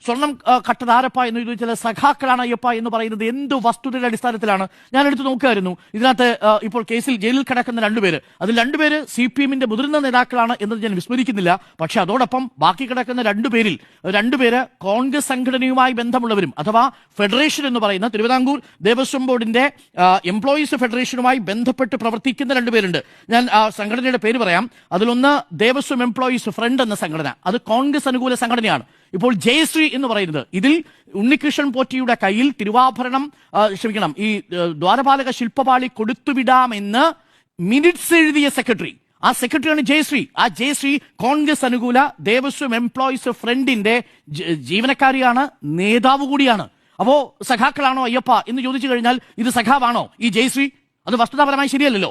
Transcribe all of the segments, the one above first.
സ്വർണം കട്ടതാരപ്പ എന്ന് ചോദിച്ചാൽ സഖാക്കളാണ് അയ്യപ്പ എന്ന് പറയുന്നത് എന്ത് വസ്തുതയുടെ അടിസ്ഥാനത്തിലാണ്? ഞാൻ എടുത്തു നോക്കുകയായിരുന്നു. ഇതിനകത്ത് ഇപ്പോൾ കേസിൽ ജയിലിൽ കിടക്കുന്ന രണ്ടുപേര്, അതിൽ രണ്ടുപേര് CPM-ന്റെ മുതിർന്ന നേതാക്കളാണ് എന്നത് ഞാൻ വിസ്മരിക്കുന്നില്ല. പക്ഷെ അതോടൊപ്പം ബാക്കി കിടക്കുന്ന രണ്ടുപേര് കോൺഗ്രസ് സംഘടനയുമായി ബന്ധമുള്ളവരും, അഥവാ ഫെഡറേഷൻ എന്ന് പറയുന്ന തിരുവിതാംകൂർ ദേവസ്വം ബോർഡിന്റെ എംപ്ലോയീസ് ഫെഡറേഷനുമായി ബന്ധപ്പെട്ട് പ്രവർത്തിക്കുന്ന രണ്ടുപേരുണ്ട്. ഞാൻ ആ സംഘടനയുടെ പേര് പറയാം. അതിലൊന്ന് ദേവസ്വം എംപ്ലോയീസ് ഫ്രണ്ട് എന്ന സംഘടന, അത് കോൺഗ്രസ് അനുകൂല സംഘടനയാണ്. ഇപ്പോൾ ജയശ്രീ എന്ന് പറയുന്നത്, ഇതിൽ ഉണ്ണികൃഷ്ണൻ പോറ്റിയുടെ കയ്യിൽ തിരുവാഭരണം ഈ ദ്വാരപാലക ശില്പപാളി കൊടുത്തുവിടാമെന്ന് മിനിറ്റ്സ് എഴുതിയ സെക്രട്ടറി, ആ സെക്രട്ടറിയാണ് ജയശ്രീ. ആ ജയശ്രീ കോൺഗ്രസ് അനുകൂല ദേവസ്വം എംപ്ലോയീസ് ഫ്രണ്ടിന്റെ ജീവനക്കാരിയാണ്, നേതാവ് കൂടിയാണ്. അപ്പോ സഖാക്കളാണോ അയ്യപ്പ എന്ന് ചോദിച്ചു കഴിഞ്ഞാൽ ഇത് സഖാവാണോ ഈ ജയശ്രീ? അത് വസ്തുതാപരമായി ശരിയല്ലോ.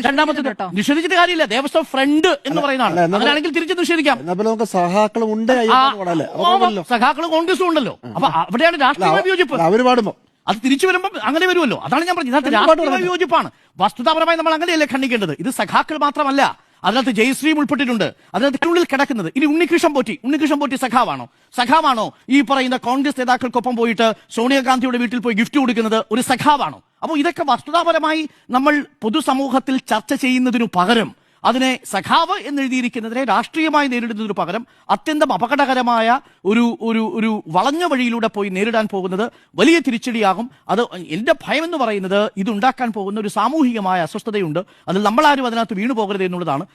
രണ്ടാമത്തെ നിഷേധിച്ചിട്ട് കാര്യമില്ല. ദേവസ്വം ഫ്രണ്ട് എന്ന് പറയുന്നതാണ്. അങ്ങനെയാണെങ്കിൽ തിരിച്ച് നിഷേധിക്കാം. സഖാക്കളും കോൺഗ്രസും ഉണ്ടല്ലോ. അപ്പൊ അവിടെയാണ് രാഷ്ട്രീയ വിയോജിപ്പ്. അത് തിരിച്ചു വരുമ്പോൾ അങ്ങനെ വരുമല്ലോ. അതാണ് ഞാൻ പറഞ്ഞത്. രാഷ്ട്രീയ വിയോജിപ്പാണ്. വസ്തുതാപരമായി നമ്മൾ അങ്ങനെയല്ലേ ഖണ്ഡിക്കേണ്ടത്. ഇത് സഖാക്കൾ മാത്രമല്ല, അതിനകത്ത് ജയശ്രീയും ഉൾപ്പെട്ടിട്ടുണ്ട്. അതിനകത്ത് ഉള്ളിൽ കിടക്കുന്നത് ഇനി ഉണ്ണികൃഷ്ണൻ പോറ്റി സഖാവാണോ ഈ പറയുന്ന കോൺഗ്രസ് നേതാക്കൾക്കൊപ്പം പോയിട്ട് സോണിയാഗാന്ധിയുടെ വീട്ടിൽ പോയി ഗിഫ്റ്റ് കൊടുക്കുന്നത് ഒരു സഖാവാണോ? അപ്പോൾ ഇതൊക്കെ വസ്തുതാപരമായി നമ്മൾ പൊതുസമൂഹത്തിൽ ചർച്ച ചെയ്യുന്നതിനു പകരം, അതിനെ സഖാവ് എന്നെഴുതിയിരിക്കുന്നതിനെ രാഷ്ട്രീയമായി നേരിടുന്നതിനു പകരം അത്യന്തം അപകടകരമായ ഒരു വളഞ്ഞ വഴിയിലൂടെ പോയി നേരിടാൻ പോകുന്നത് വലിയ തിരിച്ചടിയാകും. അത് എന്റെ ഭയം എന്ന് പറയുന്നത് ഇതുണ്ടാക്കാൻ പോകുന്ന ഒരു സാമൂഹികമായ അസ്വസ്ഥതയുണ്ട്. അതിൽ നമ്മളാരും അതിനകത്ത് വീണു പോകരുത് എന്നുള്ളതാണ്.